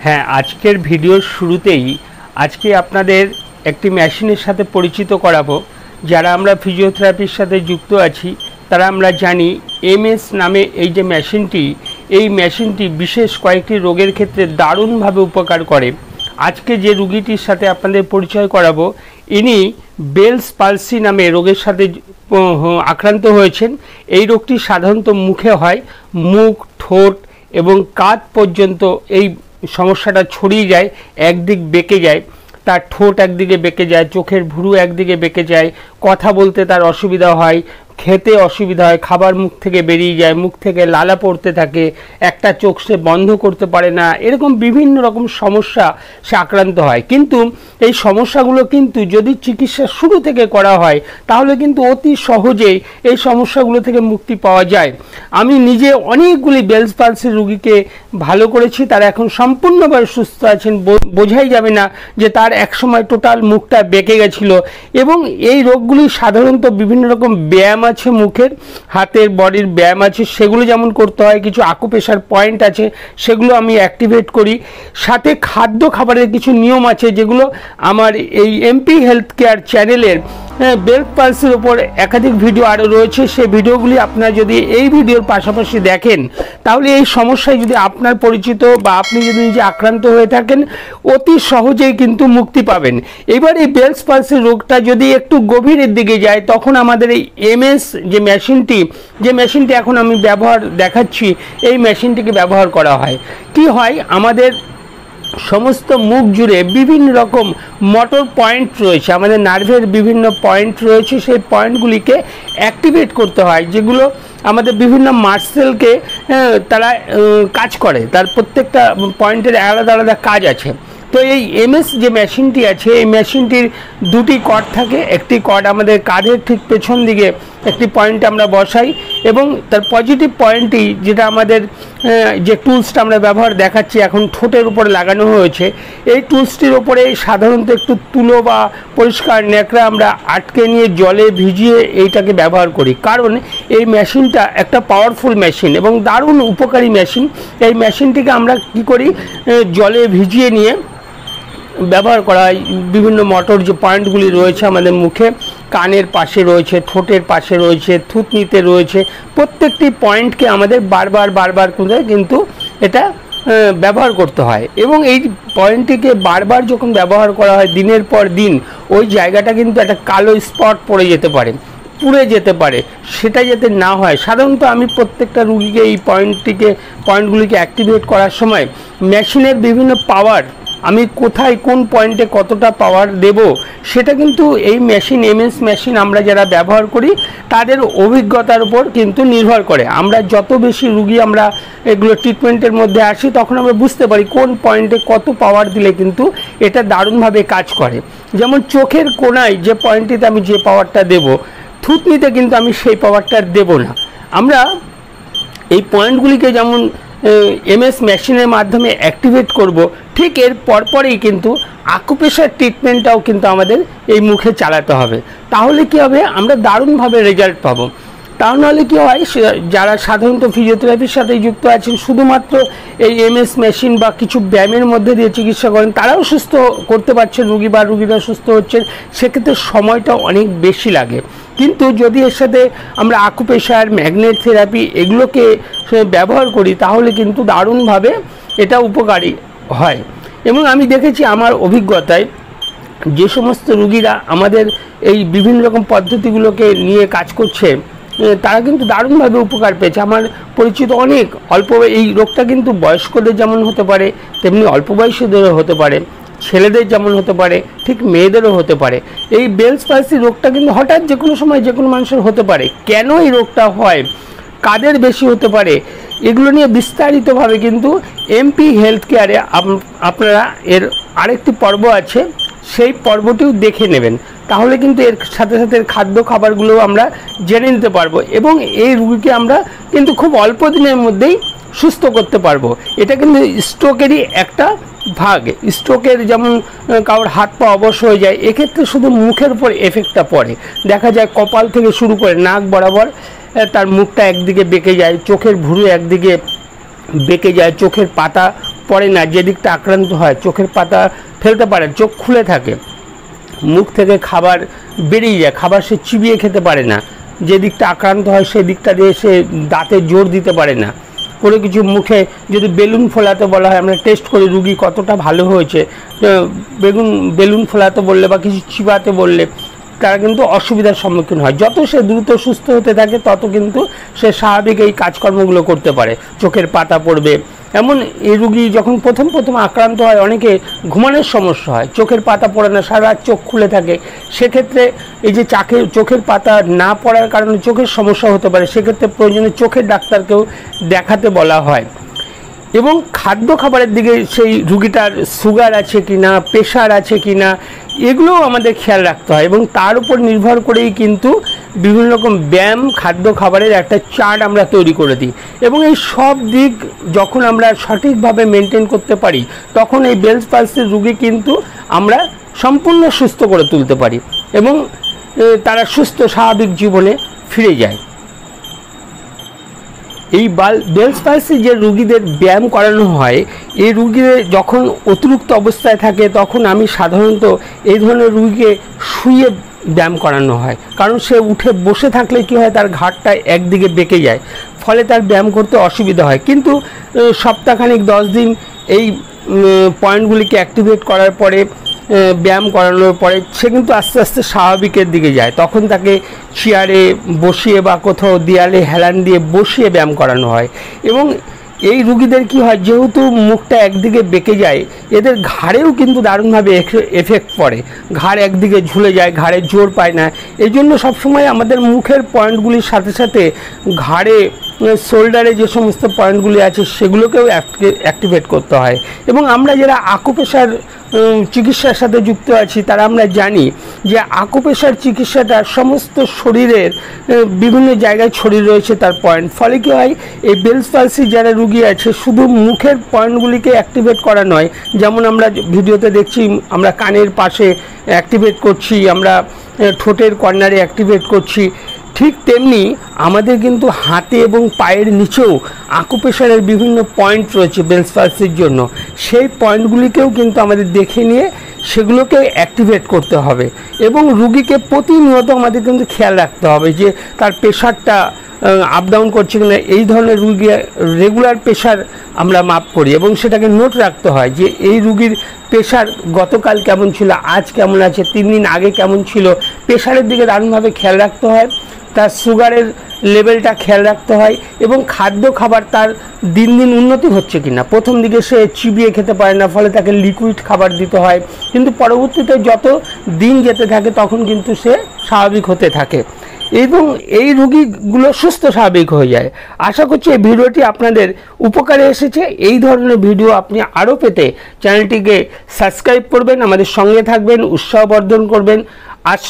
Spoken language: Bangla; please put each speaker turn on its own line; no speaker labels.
হ্যাঁ, আজকের ভিডিওর শুরুতেই আজকে আপনাদের একটি মেশিনের সাথে পরিচিত করাবো। যারা আমরা ফিজিওথেরাপির সাথে যুক্ত আছি তারা আমরা জানি এমএস নামে এই যে মেশিনটি, এই মেশিনটি বিশেষ কয়েকটি রোগের ক্ষেত্রে দারুণভাবে উপকার করে। আজকে যে রুগীটির সাথে আপনাদের পরিচয় করাবো, ইনি বেলস পালসি নামে রোগের সাথে আক্রান্ত হয়েছেন। এই রোগটি সাধারণত মুখে হয়, মুখ, ঠোঁট এবং কাঁধ পর্যন্ত এই সমস্যাটা ছড়িয়ে যায়। একদিক বেঁকে যায়, তার ঠোঁট একদিকে বেঁকে যায়, চোখের ভুরু একদিকে বেঁকে যায়, কথা বলতে তার অসুবিধা হয়, খেতে অসুবিধা হয়, খাবার মুখ থেকে বেরিয়ে যায়, মুখ থেকে লালা পড়তে থাকে, একটা চোখ সে বন্ধ করতে পারে না, এরকম বিভিন্ন রকম সমস্যা সে আক্রান্ত হয়। কিন্তু এই সমস্যাগুলো কিন্তু যদি চিকিৎসা শুরু থেকে করা হয় তাহলে কিন্তু অতি সহজেই এই সমস্যাগুলো থেকে মুক্তি পাওয়া যায়। আমি নিজে অনেকগুলি বেলস পালসির রুগীকে ভালো করেছি, তারা এখন সম্পূর্ণভাবে সুস্থ আছেন। বোঝাই যাবে না যে তার একসময় টোটাল মুখটা বেঁকে গেছিল। এবং এই রোগগুলি সাধারণত বিভিন্ন রকম ব্যায়াম আছে, মুখের হাতের বডির ব্যায়াম আছে, সেগুলো যেমন করতে হয়। কিছু আকুপ্রেশার পয়েন্ট আছে, সেগুলো আমি অ্যাক্টিভেট করি। সাথে খাবারের কিছু নিয়ম আছে যেগুলো আমার এই এমপি হেলথ কেয়ার চ্যানেলের বেলস পালসির উপর একাধিক ভিডিও আরও রয়েছে। সেই ভিডিওগুলি আপনারা যদি এই ভিডিওর পাশাপাশি দেখেন তাহলে এই সমস্যায় যদি আপনার পরিচিত বা আপনি যদি নিজে আক্রান্ত হয়ে থাকেন অতি সহজেই কিন্তু মুক্তি পাবেন। এবার এই বেলস পালসির রোগটা যদি একটু গভীরের দিকে যায় তখন আমাদের এই এমএস যে মেশিনটি এখন আমি দেখাচ্ছি, এই মেশিনটিকে ব্যবহার করা হয়। কি হয়, আমাদের সমস্ত মুখ জুড়ে বিভিন্ন রকম মোটর পয়েন্ট রয়েছে, আমাদের নার্ভের বিভিন্ন পয়েন্ট রয়েছে। সেই পয়েন্টগুলিকে অ্যাক্টিভেট করতে হয়, যেগুলো আমাদের বিভিন্ন মাসেলকে তারা কাজ করে। তার প্রত্যেকটা পয়েন্টের আলাদা আলাদা কাজ আছে। তো এই এমএস যে মেশিনটি আছে, এই মেশিনটির দুটি কর্ড থাকে। একটি কর্ড আমাদের কাঁধের ঠিক পেছন দিকে একটি পয়েন্ট আমরা বসাই, এবং তার পজিটিভ পয়েন্টটি যেটা আমাদের যে টুলসটা আমরা দেখাচ্ছি এখন ঠোঁটের উপরে লাগানো হয়েছে, এই টুলসটির উপরে সাধারণত একটু তুলো বা পরিষ্কার ন্যাকড়া আমরা আটকে নিয়ে জলে ভিজিয়ে এইটাকে ব্যবহার করি। কারণ এই মেশিনটা একটা পাওয়ারফুল মেশিন এবং দারুণ উপকারী মেশিন। এই মেশিনটিকে আমরা কি করি, জলে ভিজিয়ে নিয়ে ব্যবহার করা হয়। বিভিন্ন মোটর যে পয়েন্টগুলি রয়েছে আমাদের মুখে, কানের পাশে রয়েছে, ঠোঁটের পাশে রয়েছে, থুতনিতে রয়েছে, প্রত্যেকটি পয়েন্টকে আমাদের বারবার করে কিন্তু এটা ব্যবহার করতে হয়। এবং এই পয়েন্টটিকে বারবার যখন ব্যবহার করা হয় দিনের পর দিন, ওই জায়গাটা কিন্তু একটা কালো স্পট পড়ে যেতে পারে, পুড়ে যেতে পারে। সেটা যাতে না হয়, সাধারণত আমি প্রত্যেকটা রুগীকে এই পয়েন্টগুলিকে অ্যাক্টিভেট করার সময় মেশিনের বিভিন্ন পাওয়ার, আমি কোথায় কোন পয়েন্টে কতটা পাওয়ার দেব, সেটা কিন্তু এই এমএস মেশিন আমরা যারা ব্যবহার করি তাদের অভিজ্ঞতার উপর কিন্তু নির্ভর করে। আমরা যত বেশি রুগী আমরা এগুলো ট্রিটমেন্টের মধ্যে আসি তখন আমরা বুঝতে পারি কোন পয়েন্টে কত পাওয়ার দিলে কিন্তু এটা দারুণভাবে কাজ করে। যেমন চোখের কোণায় যে পয়েন্টটিতে আমি যে পাওয়ারটা দেব, থুতনিতে কিন্তু আমি সেই পাওয়ারটা দেব না। আমরা এই পয়েন্টগুলিকে যেমন এমএস মেশিনের মাধ্যমে অ্যাক্টিভেট করব, ঠিক এর পরপরেই কিন্তু আকুপ্রেশার ট্রিটমেন্টটাও কিন্তু আমাদের এই মুখে চালাতে হবে। তাহলে কি হবে, আমরা দারুণভাবে রেজাল্ট পাবো। তা নাহলে কি হয়, যারা সাধারণত ফিজিওথেরাপির সাথে যুক্ত আছেন শুধুমাত্র এই এমএস মেশিন বা কিছু ব্যায়ামের মধ্যে দিয়ে চিকিৎসা করেন, তারাও সুস্থ করতে পারছেন রুগী বা রুগীরা সুস্থ হচ্ছেন, সেক্ষেত্রে সময়টা অনেক বেশি লাগে। কিন্তু যদি এর সাথে আমরা আকুপ্রেশার, ম্যাগনেট থেরাপি এগুলোকে ব্যবহার করি তাহলে কিন্তু দারুণভাবে এটা উপকারী হয়। এবং আমি দেখেছি আমার অভিজ্ঞতায় যে সমস্ত রুগীরা আমাদের এই বিভিন্ন রকম পদ্ধতিগুলোকে নিয়ে কাজ করছে তারা কিন্তু দারুণভাবে উপকার পেয়েছে। আমার পরিচিত অনেক এই রোগটা কিন্তু বয়স্কদের যেমন হতে পারে তেমনি অল্প বয়সীদেরও হতে পারে, ছেলেদের যেমন হতে পারে ঠিক মেয়েদেরও হতে পারে। এই বেলস পালসি রোগটা কিন্তু হঠাৎ যে কোনো সময় যে কোনো মানুষের হতে পারে। কেন এই রোগটা হয়, কাদের বেশি হতে পারে, এগুলো নিয়ে বিস্তারিতভাবে কিন্তু এমপি হেলথ কেয়ারে আপনারা এর আরেকটি পর্ব আছে, সেই পর্বটিও দেখে নেবেন। তাহলে কিন্তু এর সাথে সাথে খাবারগুলো আমরা জেনে নিতে পারবো এবং এই রোগীকে আমরা কিন্তু খুব অল্প দিনের মধ্যেই সুস্থ করতে পারবো। এটা কিন্তু স্ট্রোকেরই একটা ভাগ। স্ট্রোকের যেমন কারোর হাত পা অবশ হয়ে যায়, এক্ষেত্রে শুধু মুখের উপর এফেক্টটা পড়ে। দেখা যায় কপাল থেকে শুরু করে নাক বরাবর তার মুখটা একদিকে বেঁকে যায়, চোখের ভুরু একদিকে বেঁকে যায়, চোখের পাতা পড়ে না, যে দিকটা আক্রান্ত হয় চোখের পাতা ফেলতে পারে, চোখ খুলে থাকে, মুখ থেকে খাবার বেরিয়ে যায়, খাবার সে চিবিয়ে খেতে পারে না, যে দিকটা আক্রান্ত হয় সেই দিকটা দিয়ে সে দাঁতে জোর দিতে পারে না, কোনো কিছু মুখে যদি বেলুন ফোলাতে বলা হয়, আমরা টেস্ট করি রুগী কতটা ভালো হয়েছে, বেলুন ফোলাতে বললে বা কিছু চিবাতে বললে তারা কিন্তু অসুবিধার সম্মুখীন হয়। যত সে দ্রুত সুস্থ হতে থাকে তত কিন্তু সে স্বাভাবিক এই কাজকর্মগুলো করতে পারে, চোখের পাতা পড়বে। এমন এই রুগী যখন প্রথম আক্রান্ত হয় অনেকে ঘুমানোর সমস্যা হয়, চোখের পাতা পড়ে না, সারা রাত চোখ খুলে থাকে, সেক্ষেত্রে এই যে চোখের পাতা না পড়ার কারণে চোখের সমস্যা হতে পারে, সেক্ষেত্রে প্রয়োজনে চোখের ডাক্তারকেও দেখাতে বলা হয়। এবং খাবারের দিকে সেই রুগীটার সুগার আছে কি না, প্রেশার আছে কি না, এগুলোও আমাদের খেয়াল রাখতে হয় এবং তার উপর নির্ভর করেই কিন্তু বিভিন্ন রকম ব্যায়াম, খাবারের একটা চার্ট আমরা তৈরি করে দিই। এবং এই সব দিক যখন আমরা সঠিকভাবে মেনটেন করতে পারি তখন এই বেলস পালসের রুগী কিন্তু আমরা সম্পূর্ণ সুস্থ করে তুলতে পারি এবং তারা সুস্থ স্বাভাবিক জীবনে ফিরে যায়। এই বেলস পালসি যে রুগীদের ব্যায়াম করানো হয়, এই রুগীদের যখন অতিরিক্ত অবস্থায় থাকে তখন আমি সাধারণত এই ধরনের রুগীকে শুয়ে ব্যায়াম করানো হয়, কারণ সে উঠে বসে থাকলে কি হয়, তার ঘাড়টা একদিকে বেঁকে যায়, ফলে তার ব্যায়াম করতে অসুবিধা হয়। কিন্তু সপ্তাহখানিক 10 দিন এই পয়েন্টগুলিকে অ্যাক্টিভেট করার পরে, ব্যায়াম করানোর পরে সে কিন্তু আস্তে আস্তে স্বাভাবিকের দিকে যায়। তখন তাকে চেয়ারে বসিয়ে বা কোথাও দেয়ালে হেলান দিয়ে বসিয়ে ব্যায়াম করানো হয়। এবং এই রুগীদের কি হয়, যেহেতু মুখটা একদিকে বেঁকে যায়, এদের ঘাড়েও কিন্তু দারুণভাবে এফেক্ট পড়ে, ঘাড় একদিকে ঝুলে যায়, ঘাড়ে জোর পায় না। এই জন্য সবসময় আমাদের মুখের পয়েন্টগুলির সাথে সাথে ঘাড়ে, শোল্ডারে যে সমস্ত পয়েন্টগুলি আছে সেগুলোকেও অ্যাক্টিভেট করতে হয়। এবং আমরা যারা আকুপ্রেশার চিকিৎসার সাথে যুক্ত আছি তারা আমরা জানি যে আকুপ্রেশার চিকিৎসাটা সমস্ত শরীরের বিভিন্ন জায়গায় ছড়িয়ে রয়েছে তার পয়েন্ট। ফলে কী হয়, এই বেলস পালসি যারা রুগী আছে শুধু মুখের পয়েন্টগুলিকে অ্যাক্টিভেট করা নয়, যেমন আমরা ভিডিওতে দেখছি আমরা কানের পাশে অ্যাক্টিভেট করছি, আমরা ঠোঁটের কর্নারে অ্যাক্টিভেট করছি, ঠিক তেমনি আমাদের কিন্তু হাতে এবং পায়ের নিচেও আকুপ্রেশারের বিভিন্ন পয়েন্ট রয়েছে বেলস পালসির জন্য। সেই পয়েন্টগুলিকেও কিন্তু আমাদের দেখে নিয়ে সেগুলোকে অ্যাক্টিভেট করতে হবে এবং রুগীকে প্রতিনিয়ত আমাদের কিন্তু খেয়াল রাখতে হবে যে তার প্রেশারটা আপ ডাউন করছে কিনা। এই ধরনের রুগী রেগুলার প্রেশার আমরা মাপ করি এবং সেটাকে নোট রাখতে হয় যে এই রুগীর প্রেশার গতকাল কেমন ছিল, আজ কেমন আছে, 3 দিন আগে কেমন ছিল। প্রেশারের দিকে দারুণভাবে খেয়াল রাখতে হয়, তার সুগারের লেভেলটা খেয়াল রাখতে হয় এবং খাবার তার দিন দিন উন্নতি হচ্ছে কিনা। প্রথম দিকে সে চিবিয়ে খেতে পারে না, ফলে তাকে লিকুইড খাবার দিতে হয়, কিন্তু পরবর্তীতে যত দিন যেতে থাকে তখন কিন্তু সে স্বাভাবিক হতে থাকে এবং এই রোগীগুলো সুস্থ স্বাভাবিক হয়ে যায়। আশা করছি এই ভিডিওটি আপনাদের উপকারে এসেছে। এই ধরনের ভিডিও আপনি আরও পেতে চ্যানেলটিকে সাবস্ক্রাইব করবেন, আমাদের সঙ্গে থাকবেন, উৎসাহবর্ধন করবেন। আজ